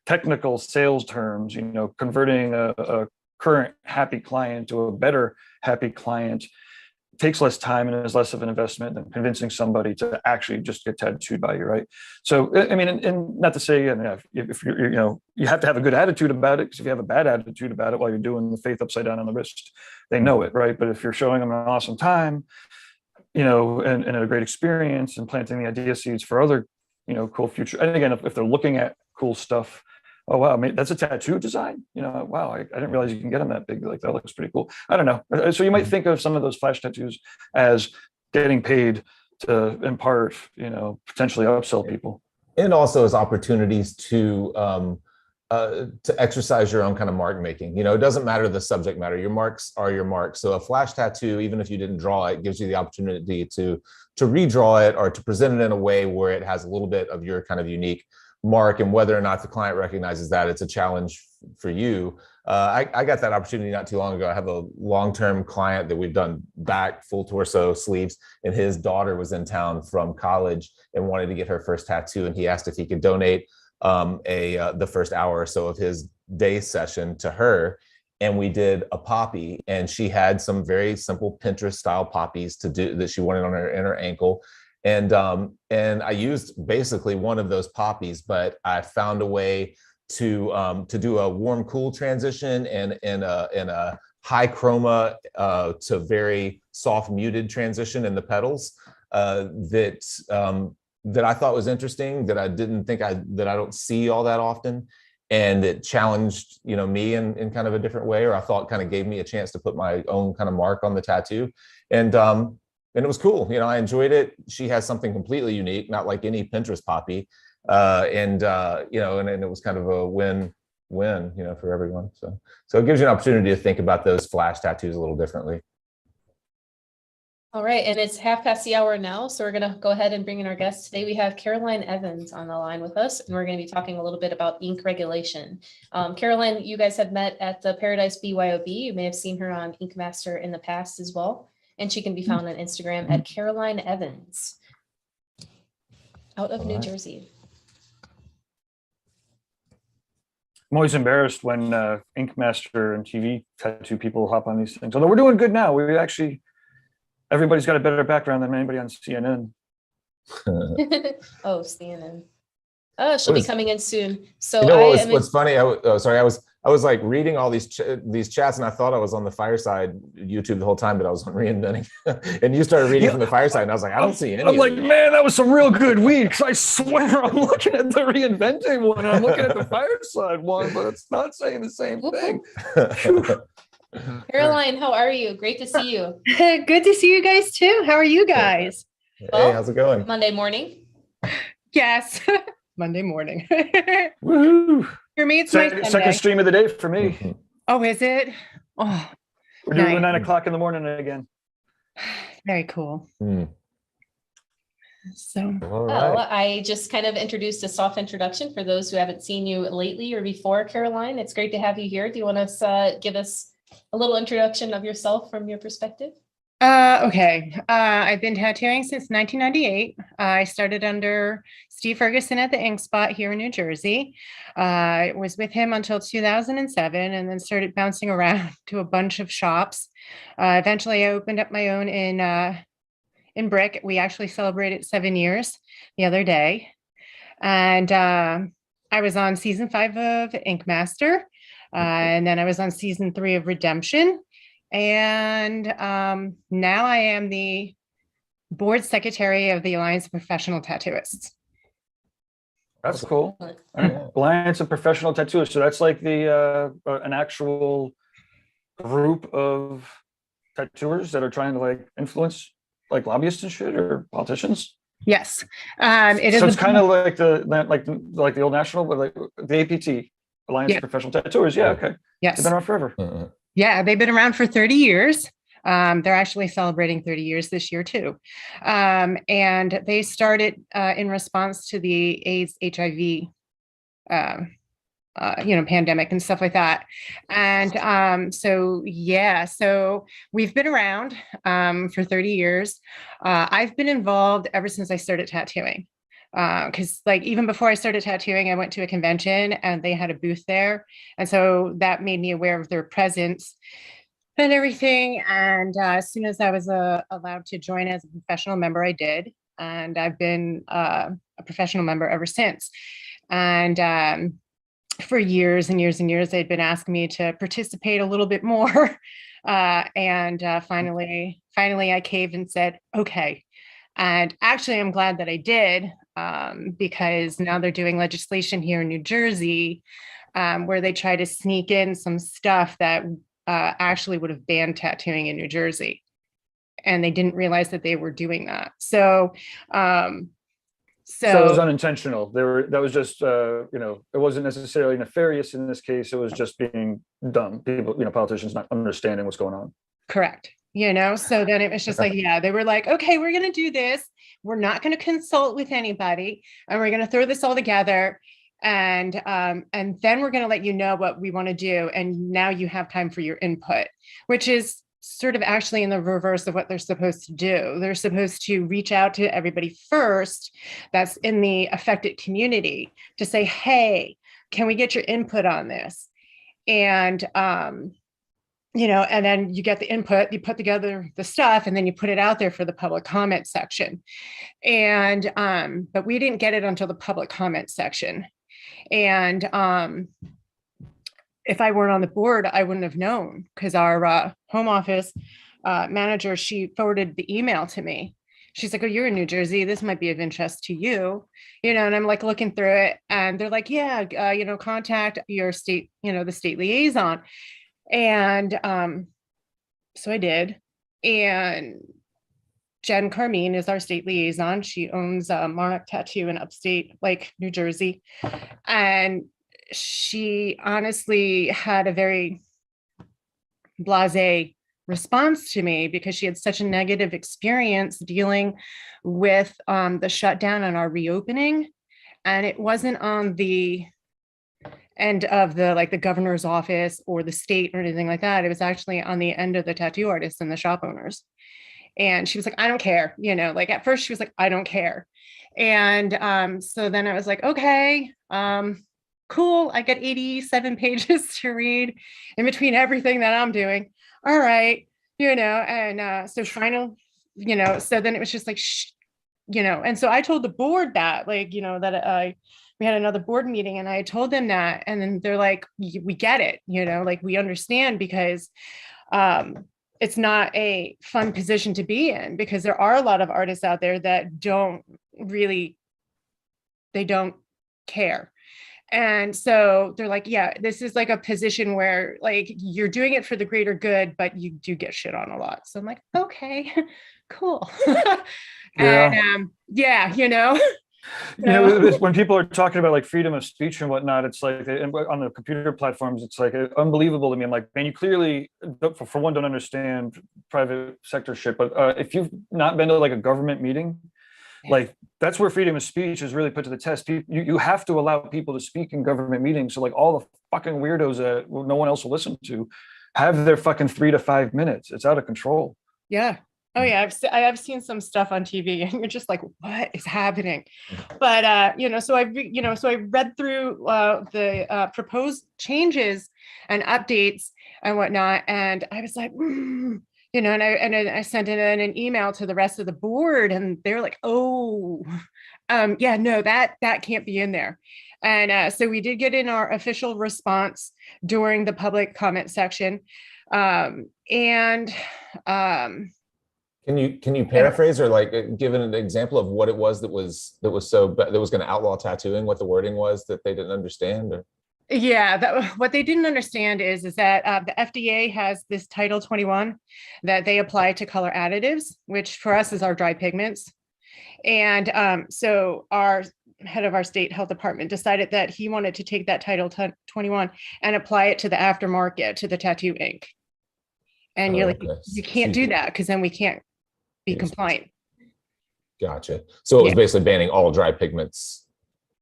technical sales terms, you know, converting a current happy client to a better happy client takes less time and is less of an investment than convincing somebody to actually just get tattooed by you, right? So I mean, and not to say, and if you're, you know, you have to have a good attitude about it, because if you have a bad attitude about it while you're doing the faith upside down on the wrist, they know it, right? But if you're showing them an awesome time, you know, and a great experience, and planting the idea seeds for other, you know, cool future. And again, if they're looking at cool stuff, oh wow, that's a tattoo design, you know, wow, I didn't realize you can get them that big, like that looks pretty cool. I don't know. So you might think of some of those flash tattoos as getting paid to, in part, you know, potentially upsell people. And also as opportunities to exercise your own kind of mark making. You know, it doesn't matter the subject matter, your marks are your marks. So a flash tattoo, even if you didn't draw it, gives you the opportunity to redraw it or to present it in a way where it has a little bit of your kind of unique mark, and whether or not the client recognizes that, it's a challenge for you. I got that opportunity not too long ago. I have a long-term client that we've done back, full torso, sleeves, and his daughter was in town from college and wanted to get her first tattoo, and he asked if he could donate the first hour or so of his day session to her. And we did a poppy, and she had some very simple Pinterest style poppies to do that she wanted on her in her ankle. And I used basically one of those poppies, but I found a way to do a warm cool transition and a high chroma to very soft muted transition in the petals that I thought was interesting, that I didn't think that I don't see all that often, and it challenged, you know, me in kind of a different way, or I thought kind of gave me a chance to put my own kind of mark on the tattoo. And it was cool. You know, I enjoyed it. She has something completely unique, not like any Pinterest poppy. You know, and it was kind of a win-win, you know, for everyone. So it gives you an opportunity to think about those flash tattoos a little differently. All right, and it's 1:30 now, so we're going to go ahead and bring in our guest today. We have Caroline Evans on the line with us, and we're going to be talking a little bit about ink regulation. Caroline, you guys have met at the Paradise BYOB. You may have seen her on Ink Master in the past as well. And she can be found on Instagram at Caroline Evans, out of New Jersey. I'm always embarrassed when Ink Master and TV tattoo people hop on these things. Although we're doing good now. We actually, everybody's got a better background than anybody on CNN. Oh, CNN. Oh, she'll be coming in soon. So you know what's funny? I was like reading all these chats, and I thought I was on the Fireside YouTube the whole time, but I was on Reinventing. And you started reading from the Fireside, and I was like, I don't see any. I'm like, man, that was some real good weeks. I swear, I'm looking at the Reinventing one, and I'm looking at the Fireside one, but it's not saying the same thing. Caroline, how are you? Great to see you. Good to see you guys too. How are you guys? Hey, how's it going? Monday morning. Yes, Monday morning. Woohoo! For me, it's my second stream of the day for me. Oh, is it? Oh, we're doing the 9 o'clock in the morning again. Very cool. So, well, I just kind of introduced a soft introduction for those who haven't seen you lately or before. Caroline, it's great to have you here. Do you want to give us a little introduction of yourself from your perspective? Okay. I've been tattooing since 1998. I started under Steve Ferguson at the Ink Spot here in New Jersey. I was with him until 2007, and then started bouncing around to a bunch of shops. Eventually, I opened up my own in Brick. We actually celebrated 7 years the other day. And I was on season 5 of Ink Master, and then I was on season 3 of Redemption. And now I am the board secretary of the Alliance of Professional Tattooists. That's cool. But- All right. Alliance of Professional Tattooists. So that's like the an actual group of tattooers that are trying to like influence like lobbyists and shit or politicians. Yes, it is. So it's a- kind of like the old national, but like the APT, Alliance Yeah. of Professional Tattooers. Yeah, okay. They've yes, been around forever. yeah, they've been around for 30 years. They're actually celebrating 30 years this year too, and they started in response to the AIDS, HIV, pandemic and stuff like that. And so yeah, so we've been around for 30 years. I've been involved ever since I started tattooing. Because like even before I started tattooing, I went to a convention and they had a booth there. And so that made me aware of their presence and everything. And as soon as I was allowed to join as a professional member, I did. And I've been a professional member ever since. And for years and years and years, they'd been asking me to participate a little bit more. Finally, I caved and said, okay. And actually, I'm glad that I did, because now they're doing legislation here in New Jersey where they try to sneak in some stuff that actually would have banned tattooing in New Jersey. And they didn't realize that they were doing that. So So it was unintentional. That was just it wasn't necessarily nefarious in this case. It was just being dumb. People, politicians not understanding what's going on. correct. So then it was just like, yeah, they were like, okay, we're going to do this. We're not going to consult with anybody, and we're going to throw this all together. And then we're going to let you know what we want to do. And now you have time for your input, which is sort of actually in the reverse of what they're supposed to do. They're supposed to reach out to everybody first that's in the affected community to say, hey, can we get your input on this? And, and then you get the input, you put together the stuff, and then you put it out there for the public comment section. And, but we didn't get it until the public comment section. And if I weren't on the board, I wouldn't have known, because our home office manager, she forwarded the email to me. She's like, oh, you're in New Jersey. This might be of interest to you, and I'm like looking through it, and they're like, yeah, contact your state, the state liaison. And so I did. And Jen Carmine is our state liaison. She owns Monarch Tattoo in upstate, like New Jersey. And she honestly had a very blasé response to me, because she had such a negative experience dealing with the shutdown and our reopening. And it wasn't on the end of the governor's office or the state or anything like that. It was actually on the end of the tattoo artists and the shop owners. And she was like, I don't care. At first she was like, I don't care. And so then I was like, okay, cool. I got 87 pages to read in between everything that I'm doing. All right. And so final, so then it was just like, and so I told the board that, that we had another board meeting, and I told them that, and then they're like, we get it, we understand, because it's not a fun position to be in, because there are a lot of artists out there that don't care. And so they're like, yeah, this is like a position where you're doing it for the greater good, but you do get shit on a lot. So I'm like, okay, cool. And when people are talking about like freedom of speech and whatnot, it's like on the computer platforms, it's like unbelievable to me. I'm like, man, you clearly, for one, don't understand private sector shit. But if you've not been to like a government meeting, like that's where freedom of speech is really put to the test. You have to allow people to speak in government meetings. So like all the fucking weirdos that no one else will listen to have their fucking 3 to 5 minutes. It's out of control. Yeah. Oh yeah, I've seen some stuff on TV, and you're just like, what is happening? But so I read through the proposed changes and updates and whatnot, and I was like, and I sent in an email to the rest of the board, and they're like, oh, Yeah, no, that can't be in there. And so we did get in our official response during the public comment section. And Can you paraphrase or like give an example of what it was that was that was going to outlaw tattooing? What the wording was that they didn't understand? Or yeah, what they didn't understand is that the FDA has this Title 21 that they apply to color additives, which for us is our dry pigments. And so our head of our state health department decided that he wanted to take that Title 21 and apply it to the aftermarket, to the tattoo ink. And you're like, okay. you can't do that because then we can't be Yes. compliant. Gotcha. So it was Yeah. basically banning all dry pigments.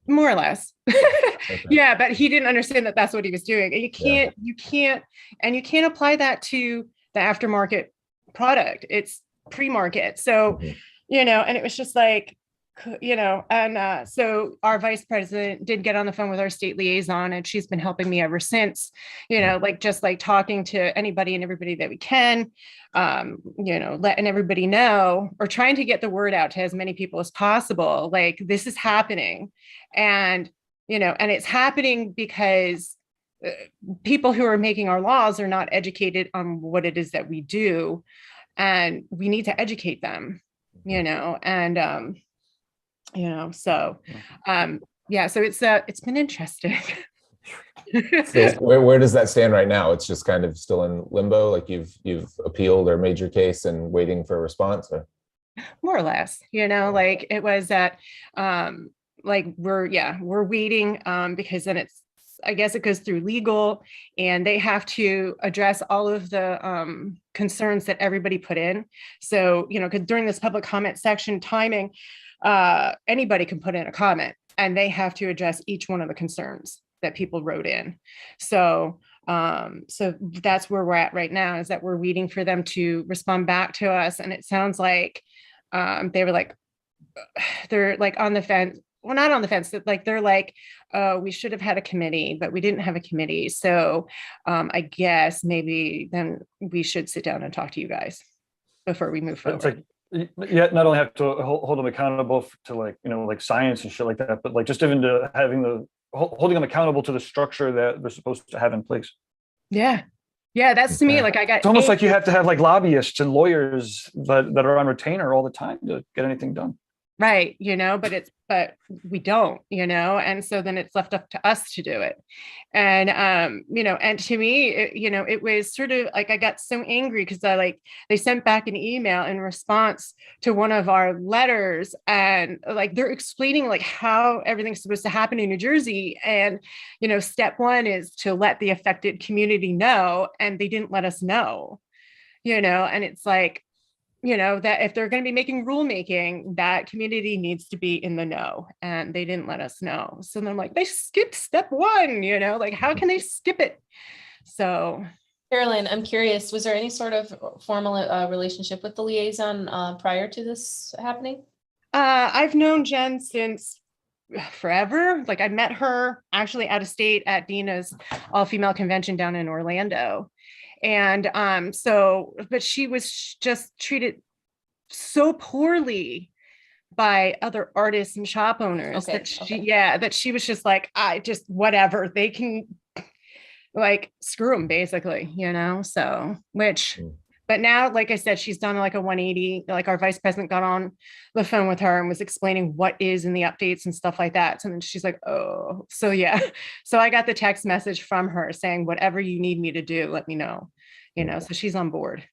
More or less. Okay. Yeah, but he didn't understand that that's what he was doing. And you can't apply that to the aftermarket product. It's pre-market. So, Mhm. and it was just like, and so our vice president did get on the phone with our state liaison, and she's been helping me ever since, like just like talking to anybody and everybody that we can, letting everybody know or trying to get the word out to as many people as possible. Like this is happening. And it's happening because people who are making our laws are not educated on what it is that we do, and we need to educate them, and so yeah, so it's been interesting. So where does that stand right now? It's just kind of still in limbo, like you've appealed or made your case and waiting for a response, or More or less, like it was that like we're waiting because then I guess it goes through legal, and they have to address all of the concerns that everybody put in. So, because during this public comment section timing, anybody can put in a comment, and they have to address each one of the concerns that people wrote in. So that's where we're at right now, is that we're waiting for them to respond back to us. And it sounds like they were like, they're like on the fence. Well, not on the fence, like they're like, we should have had a committee, but we didn't have a committee. So I guess maybe then we should sit down and talk to you guys before we move It's forward. like, not only have to hold them accountable to like science and shit like that, but like just even to having holding them accountable to the structure that they're supposed to have in place. Yeah. That's to me, Okay. like I got It's almost like you have to have like lobbyists and lawyers that are on retainer all the time to get anything done. right, but we don't, and so then it's left up to us to do it. And and to me, it was sort of like I got so angry because they sent back an email in response to one of our letters, and like they're explaining like how everything's supposed to happen in New Jersey. And step one is to let the affected community know, and they didn't let us know, and it's like, that if they're going to be making rulemaking, that community needs to be in the know, and they didn't let us know. So then I'm like, they skipped step one, like how can they skip it? So Carolyn, I'm curious, was there any sort of formal relationship with the liaison prior to this happening? I've known Jen since forever. Like I met her actually out of state at Dina's all-female convention down in Orlando. And but she was just treated so poorly by other artists and shop owners that she was just like, I just, whatever, they can like screw them basically, so but now, like I said, she's done like a 180, like our vice president got on the phone with her and was explaining what is in the updates and stuff like that. And then she's like, oh, so yeah. So I got the text message from her saying, whatever you need me to do, let me know, so she's on board.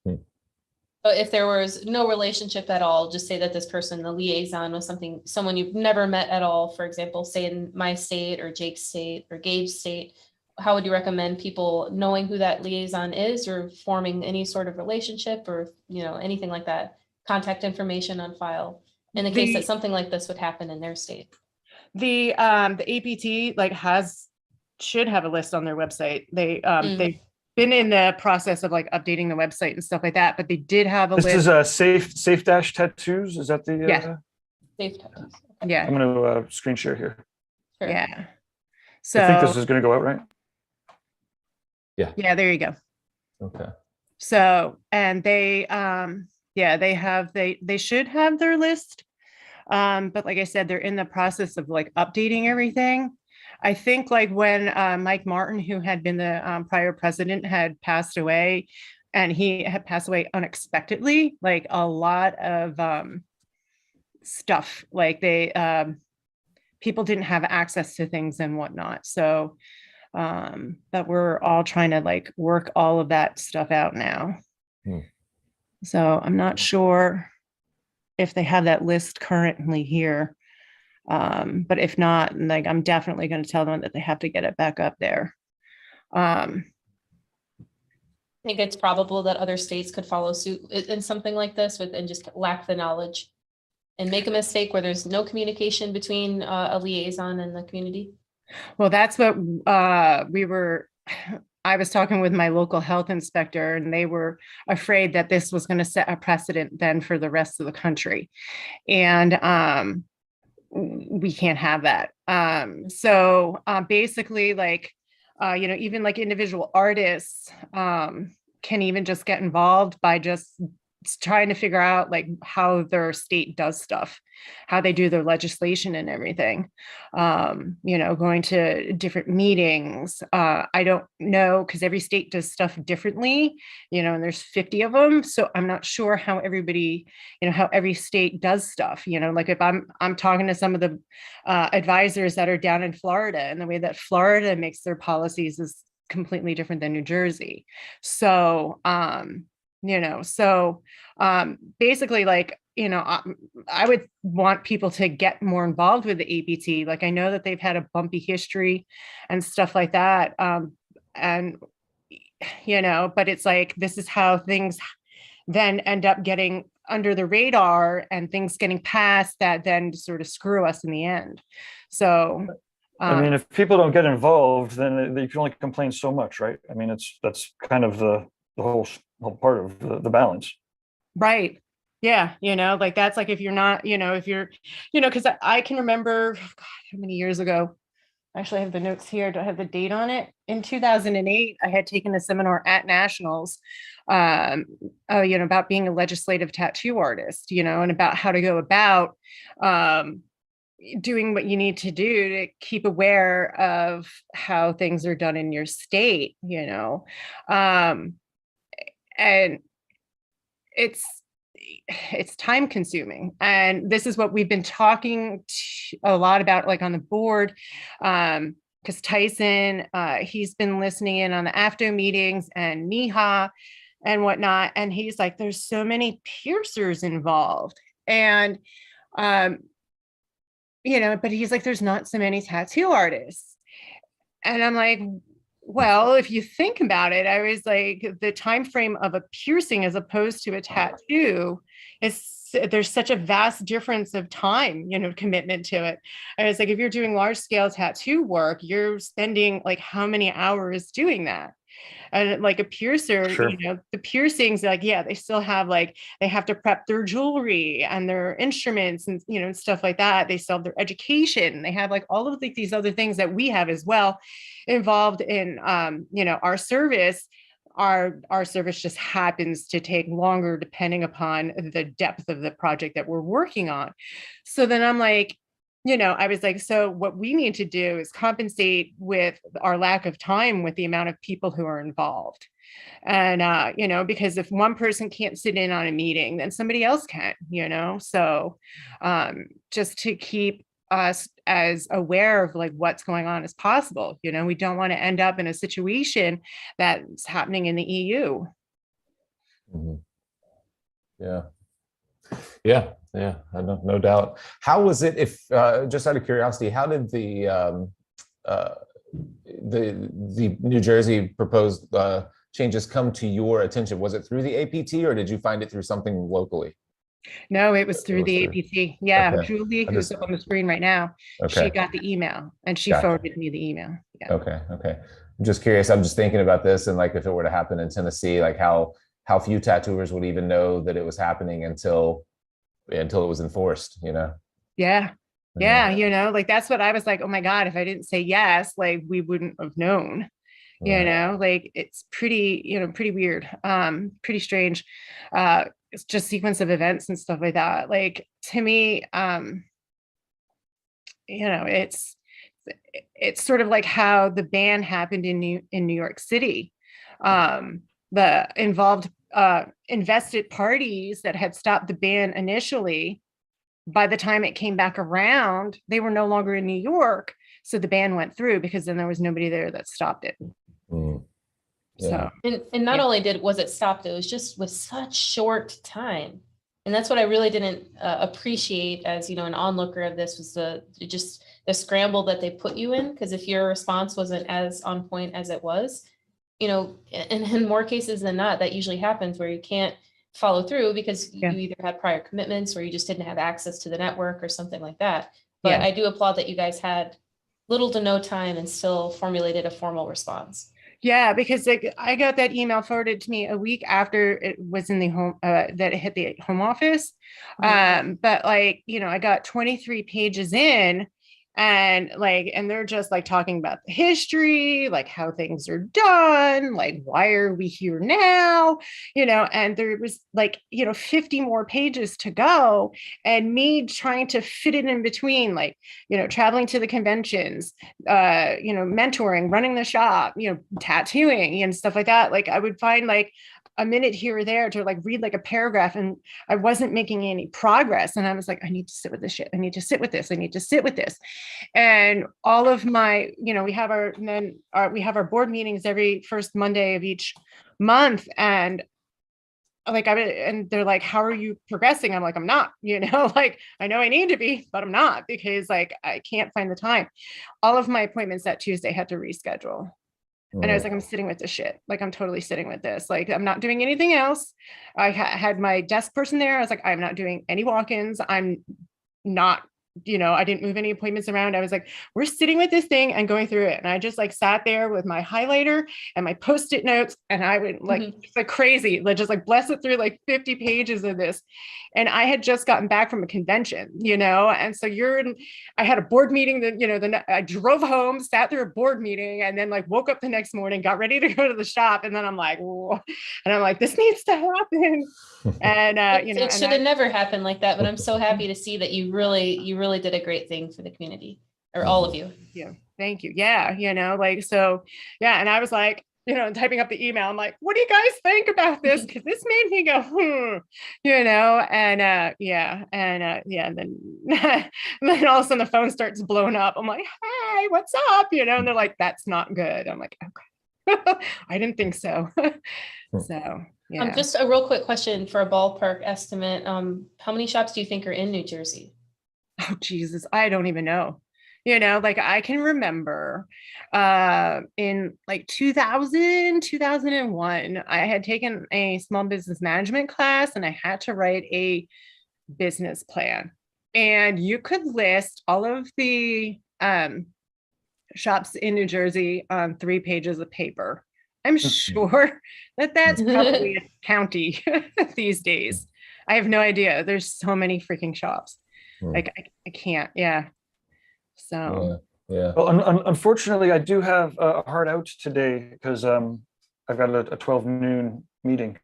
But if there was no relationship at all, just say that this person, the liaison, was someone you've never met at all, for example, say in my state or Jake's state or Gabe's state, how would you recommend people knowing who that liaison is or forming any sort of relationship or, anything like that, contact information on file in the case that something like this would happen in their state? The APT should have a list on their website. They've been in the process of like updating the website and stuff like that, but they did have a list. This is safe dash tattoos. Is that the Yeah. Safe tattoos. Yeah. I'm going to screen share here. Sure. Yeah. So I think this is going to go out, right? yeah, there you go. Okay. So, and they should have their list But like I said, they're in the process of like updating everything. I think like when Mike Martin, who had been the prior president, had passed away, and he had passed away unexpectedly, like a lot of stuff, like people didn't have access to things and whatnot. So, but we're all trying to like work all of that stuff out now. Hmm. So I'm not sure if they have that list currently here. But if not, like I'm definitely going to tell them that they have to get it back up there. I think it's probable that other states could follow suit in something like this and just lack the knowledge and make a mistake where there's no communication between a liaison and the community. Well, that's what I was talking with my local health inspector, and they were afraid that this was going to set a precedent then for the rest of the country. And we can't have that. So basically, like, even like individual artists can even just get involved by just trying to figure out like how their state does stuff, how they do their legislation and everything. Going to different meetings. I don't know, because every state does stuff differently, and there's 50 of them. So I'm not sure how everybody, how every state does stuff, like if I'm talking to some of the advisors that are down in Florida, and the way that Florida makes their policies is completely different than New Jersey. So, basically, like, I would want people to get more involved with the APT. Like, I know that they've had a bumpy history and stuff like that. But it's like, this is how things then end up getting under the radar and things getting passed that then sort of screw us in the end. So, I mean, if people don't get involved, then you can only complain so much, right? I mean, that's kind of the whole part of the balance. Right. Yeah. Like that's like if you're not, if you're, because I can remember, God, how many years ago, actually I have the notes here. Do I have the date on it? In 2008, I had taken a seminar at Nationals, about being a legislative tattoo artist, and about how to go about doing what you need to do to keep aware of how things are done in your state, and it's time consuming. And this is what we've been talking a lot about, like on the board, because Tyson, he's been listening in on the AFTO meetings and NEHA and whatnot. And he's like, there's so many piercers involved. And, but he's like, there's not so many tattoo artists. And I'm like, well, if you think about it, I was like, the time frame of a piercing as opposed to a tattoo there's such a vast difference of time, commitment to it. I was like, if you're doing large scale tattoo work, you're spending like how many hours doing that? And like a piercer, Sure. The piercings, like, yeah, they still have like, they have to prep their jewelry and their instruments and, stuff like that. They still have their education. They have like all of these other things that we have as well involved in, our service. Our service just happens to take longer depending upon the depth of the project that we're working on. So then I'm like, I was like, so what we need to do is compensate with our lack of time with the amount of people who are involved. And, because if one person can't sit in on a meeting, then somebody else can, so just to keep us as aware of like what's going on as possible. We don't want to end up in a situation that's happening in the EU. Mm-hmm. Yeah, no doubt. How was it, if just out of curiosity, how did the New Jersey proposed changes come to your attention? Was it through the APT, or did you find it through something locally? No, it was through the APT. Yeah, Okay. Julie, who's up on the screen right now, Okay. she got the email and she Gotcha. forwarded me the email. Yeah. Okay. I'm just curious. I'm just thinking about this, and like if it were to happen in Tennessee, like how few tattooers would even know that it was happening until it was enforced, Yeah. Like that's what I was like, oh my God, if I didn't say yes, like we wouldn't have known. Right. Like it's pretty, pretty weird, pretty strange. it's just sequence of events and stuff like that. Like to me, you know, it's sort of like how the ban happened in New York City. The involved invested parties that had stopped the ban initially, by the time it came back around, they were no longer in New York. So the ban went through because then there was nobody there that stopped it. Mm. So And not Yeah. only was it stopped, it was just with such short time. And that's what I really didn't appreciate as, you know, an onlooker of this was the scramble that they put you in. Because if your response wasn't as on point as it was, you know, and in more cases than not, that usually happens where you can't follow through because Yeah. you either had prior commitments or you just didn't have access to the network or something like that. But Yeah. I do applaud that you guys had little to no time and still formulated a formal response. yeah, because like I got that email forwarded to me a week after it was in the home that it hit the home office. But like, you know, I got 23 pages in, and they're just like talking about the history, like how things are done, like why are we here now, you know, and there was like, you know, 50 more pages to go, and me trying to fit it in between, like, you know, traveling to the conventions, you know, mentoring, running the shop, you know, tattooing and stuff like that. Like I would find like a minute here or there to like read like a paragraph, and I wasn't making any progress. And I was like, I need to sit with this shit. I need to sit with this. I need to sit with this. And all of my, you know, we have our board meetings every first Monday of each month. And like, and they're like, how are you progressing? I'm like, I'm not, you know, like I know I need to be, but I'm not, because like I can't find the time. All of my appointments that Tuesday had to reschedule. And I was like, I'm sitting with this shit. Like, I'm totally sitting with this. Like, I'm not doing anything else. I had my desk person there. I was like, I'm not doing any walk-ins. I'm not, you know, I didn't move any appointments around. I was like, we're sitting with this thing and going through it. And I just like sat there with my highlighter and my Post-it notes. And I would like, just like crazy, like just like bless it through like 50 pages of this. And I had just gotten back from a convention, you know? And so I had a board meeting that, you know, I drove home, sat through a board meeting, and then like woke up the next morning, got ready to go to the shop. And then I'm like, whoa. And I'm like, this needs to happen. And, you know, It should have never happened like that, but I'm so happy to see that you really did a great thing for the community, or all of you. Thank you. Yeah. You know, like, so, yeah. And I was like, you know, typing up the email, I'm like, what do you guys think about this? Because this made me go, you know, and yeah. And then, and then all of a sudden the phone starts blowing up. I'm like, hey, what's up? You know, and they're like, that's not good. I'm like, okay. I didn't think so. So, yeah. Just a real quick question for a ballpark estimate. How many shops do you think are in New Jersey? Oh, Jesus, I don't even know. You know, like I can remember in like 2001, I had taken a small business management class and I had to write a business plan. And you could list all of the shops in New Jersey on 3 pages of paper. I'm sure that that's probably a county these days. I have no idea. There's so many freaking shops. Like I can't. Yeah. So yeah. Well, unfortunately, I do have a hard out today because I've got a 12 noon meeting.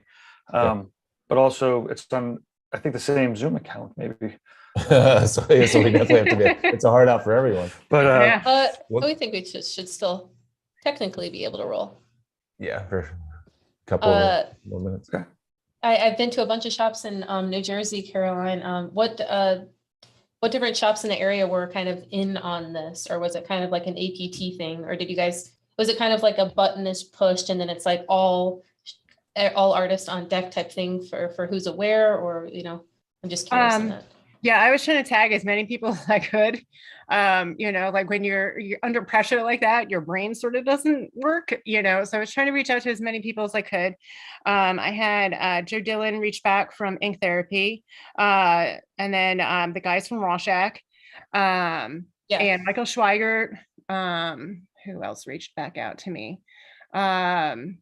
But also it's on, I think, the same Zoom account, maybe. So we definitely have to be, it's a hard out for everyone. But we think we should still technically be able to roll. Yeah, for a couple of more minutes. Okay. I've been to a bunch of shops in New Jersey, Caroline. What different shops in the area were kind of in on this, or was it kind of like an APT thing, or was it kind of like a button is pushed and then it's like all artists on deck type thing for who's aware, or, you know, I'm just curious on that. Yeah, I was trying to tag as many people as I could. You know, like when you're under pressure like that, your brain sort of doesn't work, you know. So I was trying to reach out to as many people as I could. I had Joe Dillon reach back from Ink Therapy, and then the guys from Rorschach, and Michael Schweigert. Who else reached back out to me? And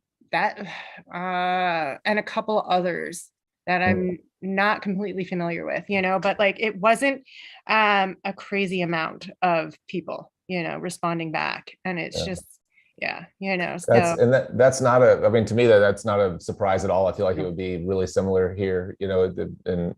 a couple others that I'm not completely familiar with, you know, but like it wasn't a crazy amount of people, you know, responding back. And it's just, Yeah, you know, That's so and that's not a. I mean, to me, that's not a surprise at all. I feel like it would be really similar here, you know,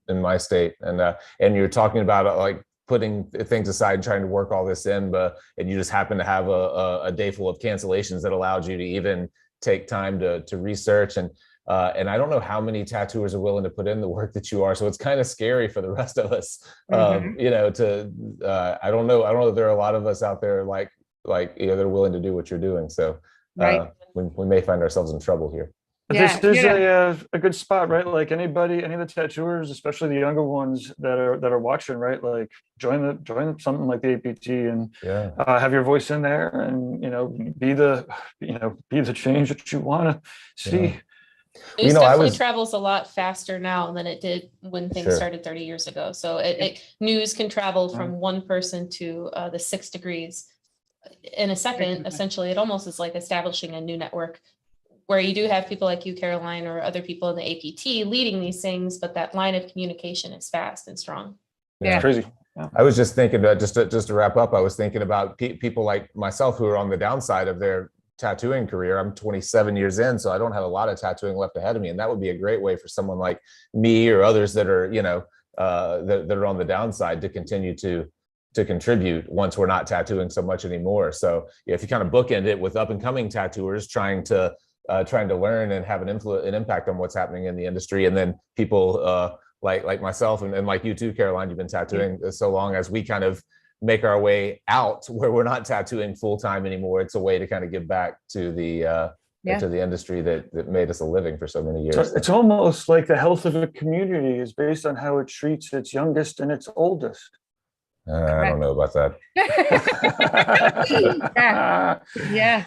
in my state. And you're talking about like putting things aside and trying to work all this in, but and you just happen to have a day full of cancellations that allowed you to even take time to research and I don't know how many tattooers are willing to put in the work that you are. So it's kind of scary for the rest of us, you know, I don't know if there are a lot of us out there like, you know, they're willing to do what you're doing. So right. we may find ourselves in trouble here. But Yeah, this is yeah. a good spot, right? Like anybody, any of the tattooers, especially the younger ones that are watching, right? Like join something like the APT and Yeah. have your voice in there, and you know, be the change that you want to see. Yeah. News You know, I definitely was- travels a lot faster now than it did when things Sure. started 30 years ago. So news can travel from one person to the 6 degrees in a second. Essentially, it almost is like establishing a new network where you do have people like you, Caroline, or other people in the APT leading these things, but that line of communication is fast and strong. Yeah. It's crazy. I was just thinking that just to wrap up, I was thinking about people like myself who are on the downside of their tattooing career. I'm 27 years in, so I don't have a lot of tattooing left ahead of me. And that would be a great way for someone like me or others that are, you know, that are on the downside to continue to contribute once we're not tattooing so much anymore. So yeah, if you kind of bookend it with up and coming tattooers trying to learn and have an impact on what's happening in the industry, and then people like myself and like you too, Caroline, you've been tattooing so long, as we kind of make our way out where we're not tattooing full time anymore. It's a way to kind of give back to the industry that made us a living for so many years. So it's almost like the health of a community is based on how it treats its youngest and its oldest. I don't know about that. Yeah.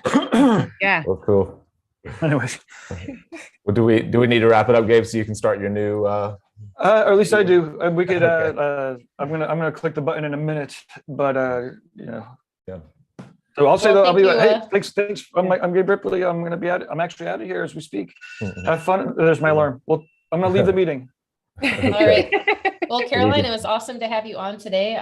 Yeah. Well, cool. Anyways, Well, do we need to wrap it up, Gabe, so you can start your new or at least I do. We could. Okay. I'm gonna click the button in a minute, but you know. Yeah. So I'll say Well, that I'll be thank like, you, hey, thanks. I'm Gabe Ripley. I'm gonna be out. I'm actually out of here as we speak. Mhm. Have fun. There's my alarm. Well, I'm gonna leave the meeting. All right. Well, Caroline, it was awesome to have you on today.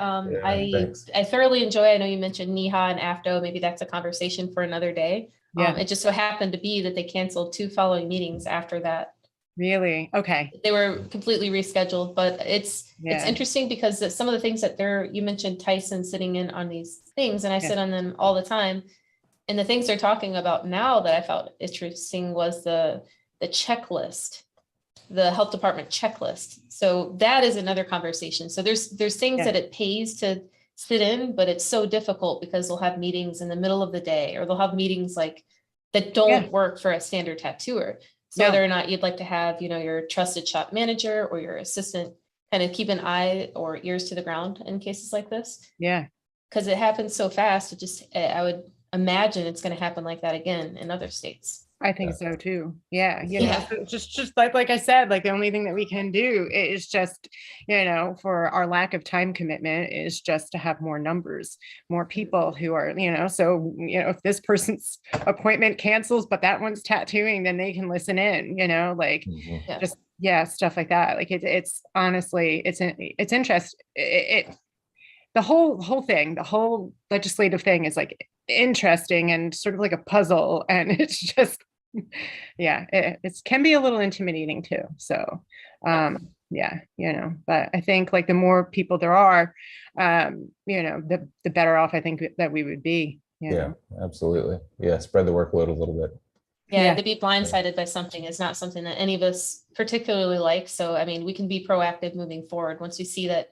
thanks. I thoroughly enjoy, I know you mentioned NEHA and AFTO, maybe that's a conversation for another day. Yeah. It just so happened to be that they canceled 2 following meetings after that. Really? Okay. They were completely rescheduled, but it's Yeah. interesting because some of the things that you mentioned Tyson sitting in on these things, and I Yeah. sit on them all the time. And the things they're talking about now that I felt interesting was the checklist, the health department checklist. So that is another conversation. So there's things Yeah. that it pays to sit in, but it's so difficult because they'll have meetings in the middle of the day, or they'll have meetings like that don't Yeah. work for a standard tattooer. So No. whether or not you'd like to have, you know, your trusted shop manager or your assistant kind of keep an eye or ears to the ground in cases like this, Yeah. because it happens so fast. I would imagine it's going to happen like that again in other states. I think so too. Yeah. You know, Yeah. so just like I said, like the only thing that we can do is just, you know, for our lack of time commitment is just to have more numbers, more people who are, you know, so, you know, if this person's appointment cancels, but that one's tattooing, then they can listen in, you know, like Mhm. Yeah. just, yeah, stuff like that. Like it's honestly, it's interesting. The whole thing, the whole legislative thing is like interesting and sort of like a puzzle. And it's just, yeah, it can be a little intimidating too. So, yeah, you know, but I think like the more people there are, you know, the better off I think that we would be. You Yeah, know? absolutely. Yeah, spread the workload a little bit. Yeah, Yeah. to be blindsided by something is not something that any of us particularly like. So, I mean, we can be proactive moving forward once we see that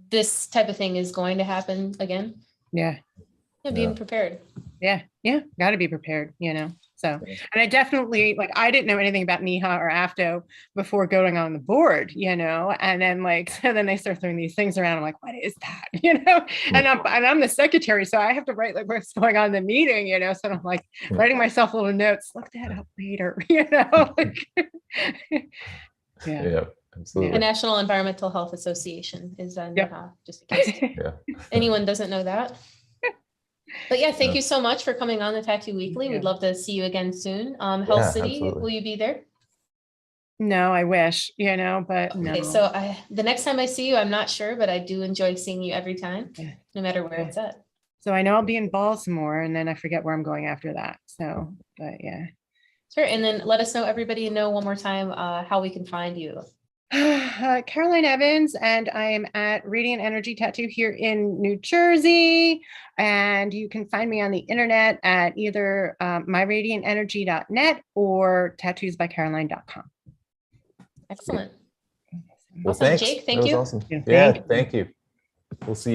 this type of thing is going to happen again. Yeah. Being Yeah. prepared. Yeah. Got to be prepared, you know. So, Yeah. and I definitely like I didn't know anything about NEHA or AFTO before going on the board, you know, and then like so then they start throwing these things around. I'm like, what is that, you know? And I'm the secretary, so I have to write like what's going on in the meeting, you know. So I'm like writing myself little notes. Look that up later, you know. Like, yeah. Yeah, absolutely. The National Environmental Health Association is Yep. just in case Yeah. anyone doesn't know that. But yeah, thank Yeah. you so much for coming on the Tattoo Weekly. you. We'd love to see you again soon. Health Yeah, City, absolutely. will you be there? No, I wish, you know, but no. Okay, so the next time I see you, I'm not sure, but I do enjoy seeing you every time, Yeah. no matter where Yeah. it's at. So I know I'll be in Baltimore, and then I forget where I'm going after that. So, but yeah. Sure. And then let us know, everybody know one more time how we can find you. Caroline Evans, and I am at Radiant Energy Tattoo here in New Jersey. And you can find me on the internet at either myradiantenergy.net or tattoosbycaroline.com. Excellent. Well, Awesome. thanks. Jake, thank That was you. awesome. Yeah, Yeah, thank you. thank you. We'll see you.